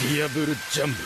Diable Jump.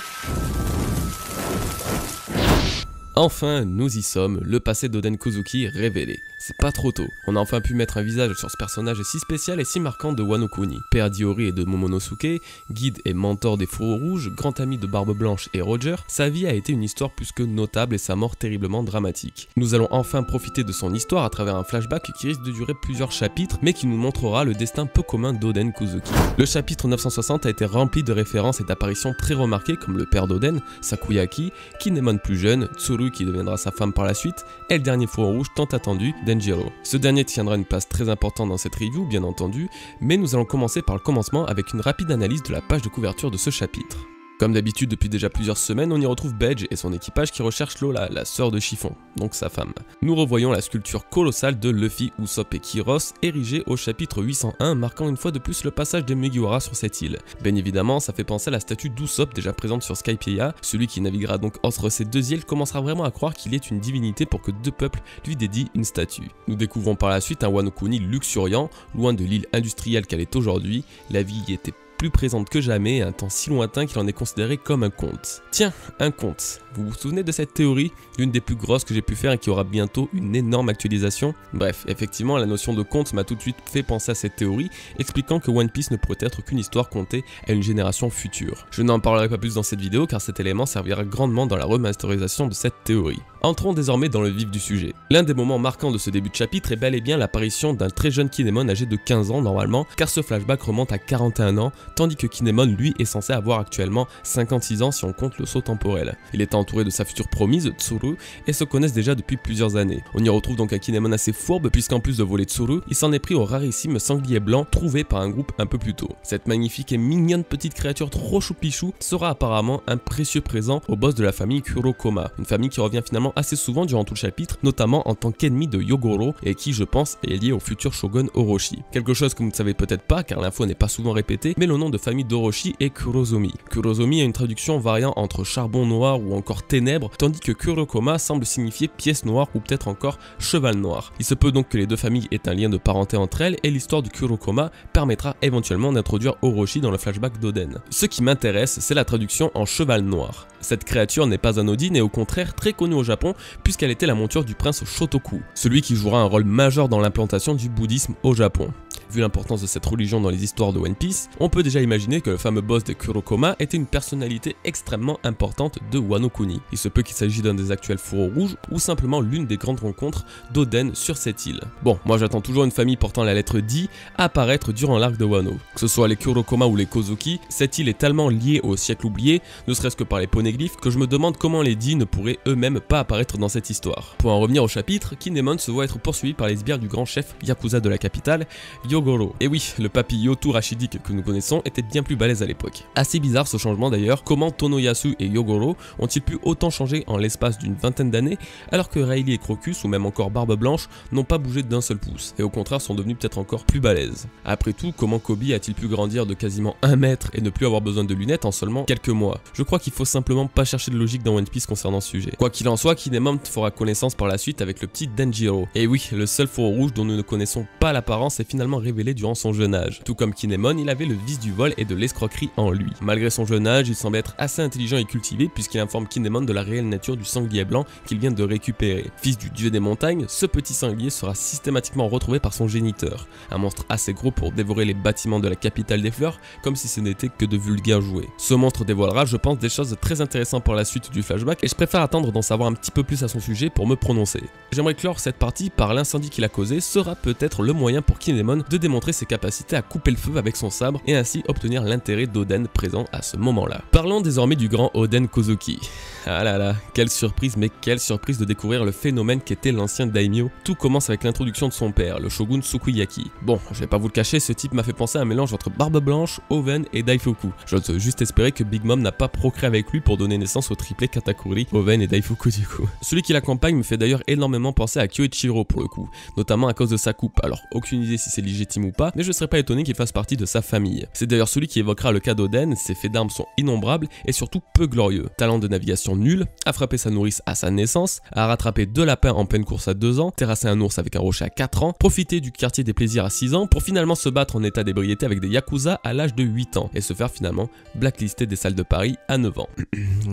Enfin, nous y sommes, le passé d'Oden Kozuki révélé. C'est pas trop tôt. On a enfin pu mettre un visage sur ce personnage si spécial et si marquant de Wano Kuni. Père d'Iori et de Momonosuke, guide et mentor des Fourreaux Rouges, grand ami de Barbe Blanche et Roger, sa vie a été une histoire plus que notable et sa mort terriblement dramatique. Nous allons enfin profiter de son histoire à travers un flashback qui risque de durer plusieurs chapitres, mais qui nous montrera le destin peu commun d'Oden Kozuki. Le chapitre 960 a été rempli de références et d'apparitions très remarquées comme le père d'Oden, Sakuyaki, Kinemon plus jeune, Tsuru qui deviendra sa femme par la suite, et le dernier Fourreau Rouge tant attendu, Denjiro. Ce dernier tiendra une place très importante dans cette review bien entendu, mais nous allons commencer par le commencement avec une rapide analyse de la page de couverture de ce chapitre. Comme d'habitude depuis déjà plusieurs semaines, on y retrouve Bedge et son équipage qui recherchent Lola, la sœur de Chiffon, donc sa femme. Nous revoyons la sculpture colossale de Luffy, Usopp et Kiros, érigée au chapitre 801, marquant une fois de plus le passage des Mugiwara sur cette île. Bien évidemment, ça fait penser à la statue d'Usopp déjà présente sur Skypiea. Celui qui naviguera donc entre ces deux îles commencera vraiment à croire qu'il est une divinité pour que deux peuples lui dédient une statue. Nous découvrons par la suite un Wano Kuni luxuriant, loin de l'île industrielle qu'elle est aujourd'hui. La vie y était plus présente que jamais, un temps si lointain qu'il en est considéré comme un conte. Tiens, un conte. Vous vous souvenez de cette théorie, l'une des plus grosses que j'ai pu faire et qui aura bientôt une énorme actualisation? Bref, effectivement, la notion de conte m'a tout de suite fait penser à cette théorie, expliquant que One Piece ne pourrait être qu'une histoire contée à une génération future. Je n'en parlerai pas plus dans cette vidéo car cet élément servira grandement dans la remasterisation de cette théorie. Entrons désormais dans le vif du sujet. L'un des moments marquants de ce début de chapitre est bel et bien l'apparition d'un très jeune Kinemon âgé de 15 ans normalement, car ce flashback remonte à 41 ans, tandis que Kinemon lui est censé avoir actuellement 56 ans si on compte le saut temporel. Il est entouré de sa future promise, Tsuru, et se connaissent déjà depuis plusieurs années. On y retrouve donc un Kinemon assez fourbe, puisqu'en plus de voler Tsuru, il s'en est pris au rarissime sanglier blanc trouvé par un groupe un peu plus tôt. Cette magnifique et mignonne petite créature trop choupichou sera apparemment un précieux présent au boss de la famille Kurokoma, une famille qui revient finalement assez souvent durant tout le chapitre, notamment en tant qu'ennemi de Yogoro, et qui je pense est lié au futur shogun Orochi. Quelque chose que vous ne savez peut-être pas, car l'info n'est pas souvent répétée, mais le nom de famille d'Orochi est Kurozomi. Kurozomi a une traduction variant entre charbon noir ou encore ténèbres, tandis que Kurokoma semble signifier pièce noire ou peut-être encore cheval noir. Il se peut donc que les deux familles aient un lien de parenté entre elles, et l'histoire de Kurokoma permettra éventuellement d'introduire Orochi dans le flashback d'Oden. Ce qui m'intéresse, c'est la traduction en cheval noir. Cette créature n'est pas anodine et au contraire très connue au Japon puisqu'elle était la monture du prince Shotoku, celui qui jouera un rôle majeur dans l'implantation du bouddhisme au Japon. Vu l'importance de cette religion dans les histoires de One Piece, on peut déjà imaginer que le fameux boss de Kurokoma était une personnalité extrêmement importante de Wano Kuni. Il se peut qu'il s'agisse d'un des actuels Fourreaux Rouges ou simplement l'une des grandes rencontres d'Oden sur cette île. Bon, moi j'attends toujours une famille portant la lettre D à apparaître durant l'arc de Wano. Que ce soit les Kurokoma ou les Kozuki, cette île est tellement liée au siècle oublié, ne serait-ce que par les poneglyphes, que je me demande comment les D ne pourraient eux-mêmes pas apparaître dans cette histoire. Pour en revenir au chapitre, Kinemon se voit être poursuivi par les sbires du grand chef Yakuza de la capitale, Yogoro. Et oui, le papy Yotu rachidique que nous connaissons était bien plus balèze à l'époque. Assez bizarre ce changement d'ailleurs, comment Tonoyasu et Yogoro ont-ils pu autant changer en l'espace d'une vingtaine d'années, alors que Rayleigh et Crocus ou même encore Barbe Blanche n'ont pas bougé d'un seul pouce, et au contraire sont devenus peut-être encore plus balèzes. Après tout, comment Kobe a-t-il pu grandir de quasiment 1 mètre et ne plus avoir besoin de lunettes en seulement quelques mois? Je crois qu'il faut simplement pas chercher de logique dans One Piece concernant ce sujet. Quoi qu'il en soit, Kinemon fera connaissance par la suite avec le petit Denjiro. Et oui, le seul Fourreau Rouge dont nous ne connaissons pas l'apparence est finalement révélé durant son jeune âge. Tout comme Kinemon, il avait le vice du vol et de l'escroquerie en lui. Malgré son jeune âge, il semble être assez intelligent et cultivé puisqu'il informe Kinemon de la réelle nature du sanglier blanc qu'il vient de récupérer. Fils du dieu des montagnes, ce petit sanglier sera systématiquement retrouvé par son géniteur, un monstre assez gros pour dévorer les bâtiments de la capitale des fleurs, comme si ce n'était que de vulgaires jouets. Ce monstre dévoilera, je pense, des choses très intéressantes pour la suite du flashback et je préfère attendre d'en savoir un petit peu plus à son sujet pour me prononcer. J'aimerais clore cette partie par l'incendie qu'il a causé sera peut-être le moyen pour Kinemon de démontrer ses capacités à couper le feu avec son sabre et ainsi obtenir l'intérêt d'Oden présent à ce moment-là. Parlons désormais du grand Oden Kozuki. Ah là là, quelle surprise, mais quelle surprise de découvrir le phénomène qu'était l'ancien daimyo. Tout commence avec l'introduction de son père, le shogun Sukiyaki. Bon, je vais pas vous le cacher, ce type m'a fait penser à un mélange entre Barbe Blanche, Oven et Daifuku. J'ose juste espérer que Big Mom n'a pas procréé avec lui pour donner naissance au triplé Katakuri, Oven et Daifuku du coup. Celui qui l'accompagne me fait d'ailleurs énormément penser à Kyoichiro pour le coup, notamment à cause de sa coupe. Alors aucune idée si c'est légitime ou pas, mais je serais pas étonné qu'il fasse partie de sa famille. C'est d'ailleurs celui qui évoquera le cas d'Oden, ses faits d'armes sont innombrables et surtout peu glorieux. Talent de navigation nul, a frappé sa nourrice à sa naissance, a rattrapé 2 lapins en pleine course à 2 ans, terrassé un ours avec un rocher à 4 ans, profité du quartier des plaisirs à 6 ans pour finalement se battre en état d'ébriété avec des yakuza à l'âge de 8 ans et se faire finalement blacklister des salles de Paris à 9 ans.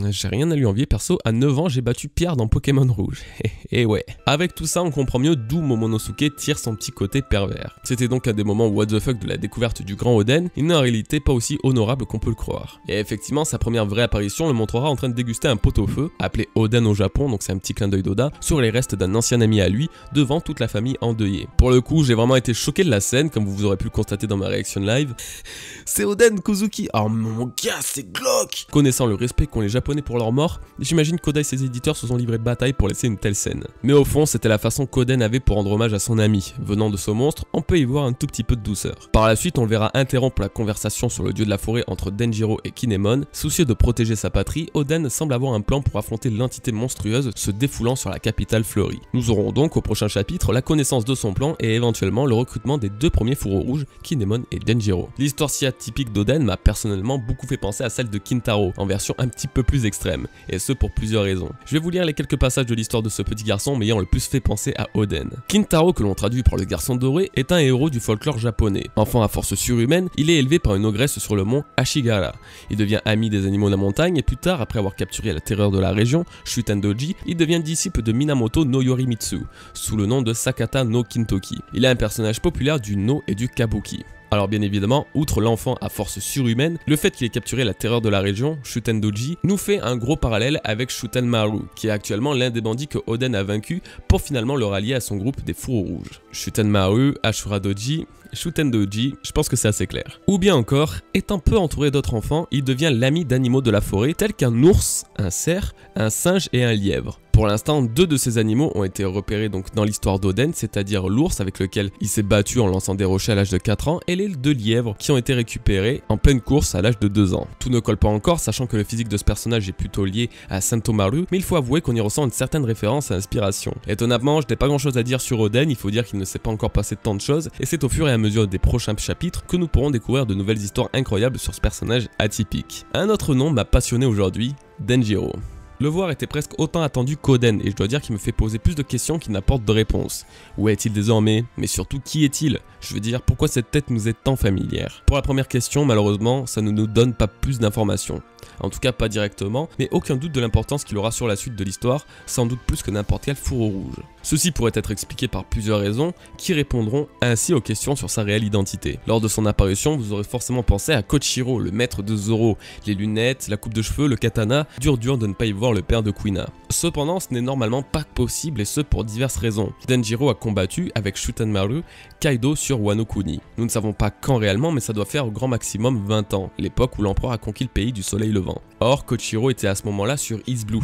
J'ai rien à lui envier perso, à 9 ans j'ai battu Pierre dans Pokémon Rouge. Et ouais. Avec tout ça on comprend mieux d'où Momonosuke tire son petit côté pervers. C'était donc un des moments what the fuck de la découverte du grand Oden, il n'est en réalité pas aussi honorable qu'on peut le croire. Et effectivement sa première vraie apparition le montrera en train de déguster un pot-au-feu, appelé Oden au Japon, donc c'est un petit clin d'œil d'Oda, sur les restes d'un ancien ami à lui, devant toute la famille endeuillée. Pour le coup j'ai vraiment été choqué de la scène, comme vous aurez pu le constater dans ma réaction live. C'est Oden Kozuki, oh mon gars c'est glauque. Connaissant le respect qu'ont les japonais pour leur mort, j'imagine qu'Oda et ses éditeurs se sont livrés de bataille pour laisser une telle scène. Mais au fond c'était la façon qu'Oden avait pour rendre hommage à son ami. Venant de ce monstre, on peut y voir un tout petit peu de douceur. Par la suite on le verra interrompre la conversation sur le dieu de la forêt entre Denjiro et Kinemon. Soucieux de protéger sa patrie, Oden semble avoir un plan pour affronter l'entité monstrueuse se défoulant sur la capitale fleurie. Nous aurons donc au prochain chapitre la connaissance de son plan et éventuellement le recrutement des 2 premiers fourreaux rouges, Kinemon et Denjiro. L'histoire si atypique d'Oden m'a personnellement beaucoup fait penser à celle de Kintaro, en version un petit peu plus extrême, et ce pour plusieurs raisons. Je vais vous lire les quelques passages de l'histoire de ce petit garçon m'ayant le plus fait penser à Oden. Kintaro, que l'on traduit par le garçon doré, est un héros du folklore japonais. Enfant à force surhumaine, il est élevé par une ogresse sur le mont Ashigara. Il devient ami des animaux de la montagne et plus tard, après avoir capturé la terreur de la région, Shutendoji, il devient disciple de Minamoto no Yorimitsu, sous le nom de Sakata no Kintoki. Il est un personnage populaire du No et du Kabuki. Alors bien évidemment, outre l'enfant à force surhumaine, le fait qu'il ait capturé la terreur de la région, Shutendoji, nous fait un gros parallèle avec Shutenmaru, qui est actuellement l'un des bandits que Oden a vaincu pour finalement le rallier à son groupe des fourreaux rouges. Shutenmaru, Ashura-doji, Shutendoji, je pense que c'est assez clair. Ou bien encore, étant peu entouré d'autres enfants, il devient l'ami d'animaux de la forêt tels qu'un ours, un cerf, un singe et un lièvre. Pour l'instant, 2 de ces animaux ont été repérés donc dans l'histoire d'Oden, c'est-à-dire l'ours avec lequel il s'est battu en lançant des rochers à l'âge de 4 ans et les 2 lièvres qui ont été récupérés en pleine course à l'âge de 2 ans. Tout ne colle pas encore, sachant que le physique de ce personnage est plutôt lié à Sentomaru, mais il faut avouer qu'on y ressent une certaine référence à inspiration. Étonnamment, je n'ai pas grand chose à dire sur Oden, il faut dire qu'il ne s'est pas encore passé tant de choses, et c'est au fur et à mesure des prochains chapitres que nous pourrons découvrir de nouvelles histoires incroyables sur ce personnage atypique. Un autre nom m'a passionné aujourd'hui, Denjiro. Le voir était presque autant attendu qu'Oden et je dois dire qu'il me fait poser plus de questions qu'il n'apporte de réponses. Où est-il désormais? Mais surtout qui est-il? Je veux dire, pourquoi cette tête nous est tant familière? Pour la première question, malheureusement, ça ne nous donne pas plus d'informations. En tout cas pas directement, mais aucun doute de l'importance qu'il aura sur la suite de l'histoire, sans doute plus que n'importe quel fourreau rouge. Ceci pourrait être expliqué par plusieurs raisons, qui répondront ainsi aux questions sur sa réelle identité. Lors de son apparition, vous aurez forcément pensé à Kochiro, le maître de Zoro, les lunettes, la coupe de cheveux, le katana, dur de ne pas y voir le père de Kuina. Cependant, ce n'est normalement pas possible et ce pour diverses raisons. Denjiro a combattu, avec Shutenmaru, Kaido sur Wano Kuni. Nous ne savons pas quand réellement, mais ça doit faire au grand maximum 20 ans, l'époque où l'empereur a conquis le pays du soleil levant. Or, Kochiro était à ce moment-là sur East Blue.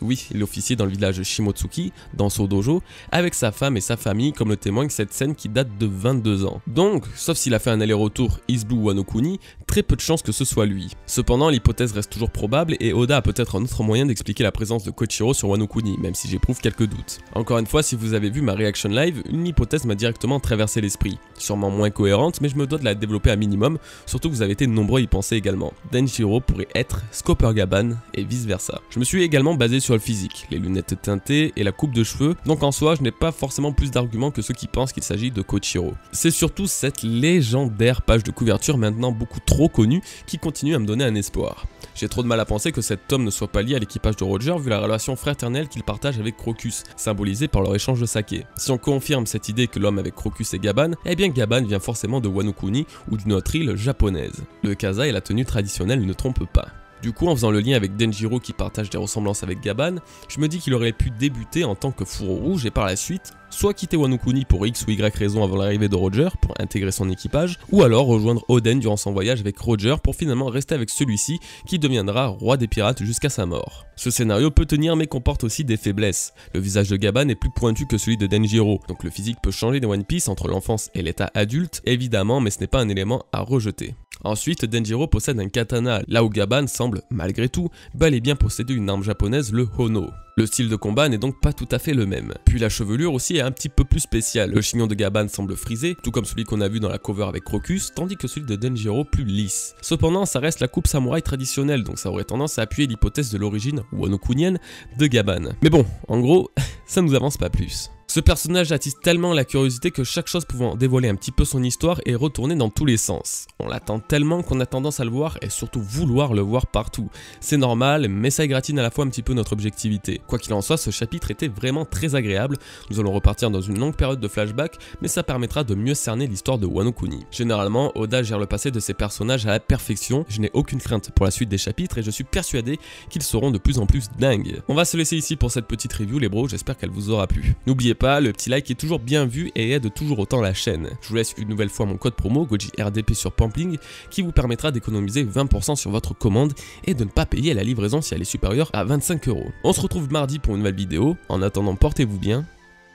Oui, il officiait dans le village Shimotsuki, dans son dojo, avec sa femme et sa famille, comme le témoigne cette scène qui date de 22 ans. Donc, sauf s'il a fait un aller-retour East Blue Wano Kuni, très peu de chances que ce soit lui. Cependant, l'hypothèse reste toujours probable et Oda a peut-être un autre moyen d'expliquer la présence de Kochiro sur Wano Kuni, même si j'éprouve quelques doutes. Encore une fois, si vous avez vu ma reaction live, une hypothèse m'a directement traversé l'esprit. Sûrement moins cohérente, mais je me dois de la développer à minimum, surtout que vous avez été nombreux à y penser également. Denjiro pourrait être Scopper Gaban et vice versa. Je me suis également basé sur le physique, les lunettes teintées et la coupe de cheveux, donc en soi je n'ai pas forcément plus d'arguments que ceux qui pensent qu'il s'agit de Kochiro. C'est surtout cette légendaire page de couverture maintenant beaucoup trop connue qui continue à me donner un espoir. J'ai trop de mal à penser que cet homme ne soit pas lié à l'équipage de Roger vu la relation fraternelle qu'il partage avec Crocus, symbolisée par leur échange de saké. Si on confirme cette idée que l'homme avec Crocus est Gaban, eh bien Gaban vient forcément de Wano Kuni ou d'une autre île japonaise. Le kasa et la tenue traditionnelle ne trompent pas. Du coup, en faisant le lien avec Denjiro qui partage des ressemblances avec Gaban, je me dis qu'il aurait pu débuter en tant que fourreau rouge et par la suite, soit quitter Wano Kuni pour X ou Y raison avant l'arrivée de Roger pour intégrer son équipage, ou alors rejoindre Oden durant son voyage avec Roger pour finalement rester avec celui-ci qui deviendra roi des pirates jusqu'à sa mort. Ce scénario peut tenir mais comporte aussi des faiblesses. Le visage de Gaban est plus pointu que celui de Denjiro, donc le physique peut changer des One Piece entre l'enfance et l'état adulte, évidemment, mais ce n'est pas un élément à rejeter. Ensuite, Denjiro possède un katana, là où Gaban semble, malgré tout, bel et bien posséder une arme japonaise, le Hono. Le style de combat n'est donc pas tout à fait le même. Puis la chevelure aussi est un petit peu plus spéciale. Le chignon de Gaban semble frisé, tout comme celui qu'on a vu dans la cover avec Crocus, tandis que celui de Denjiro plus lisse. Cependant, ça reste la coupe samouraï traditionnelle, donc ça aurait tendance à appuyer l'hypothèse de l'origine wano-kunienne de Gaban. Mais bon, en gros, ça nous avance pas plus. Ce personnage attise tellement la curiosité que chaque chose pouvant dévoiler un petit peu son histoire est retournée dans tous les sens. On l'attend tellement qu'on a tendance à le voir et surtout vouloir le voir partout. C'est normal, mais ça égratigne à la fois un petit peu notre objectivité. Quoi qu'il en soit, ce chapitre était vraiment très agréable. Nous allons repartir dans une longue période de flashback, mais ça permettra de mieux cerner l'histoire de Wano Kuni. Généralement, Oda gère le passé de ses personnages à la perfection. Je n'ai aucune crainte pour la suite des chapitres et je suis persuadé qu'ils seront de plus en plus dingues. On va se laisser ici pour cette petite review les bros, j'espère qu'elle vous aura plu. N'oubliez pas, le petit like est toujours bien vu et aide toujours autant la chaîne. Je vous laisse une nouvelle fois mon code promo GOJIRDP sur Pampling qui vous permettra d'économiser 20% sur votre commande et de ne pas payer la livraison si elle est supérieure à 25 €. On se retrouve mardi pour une nouvelle vidéo. En attendant, portez-vous bien.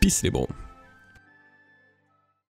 Peace les bros.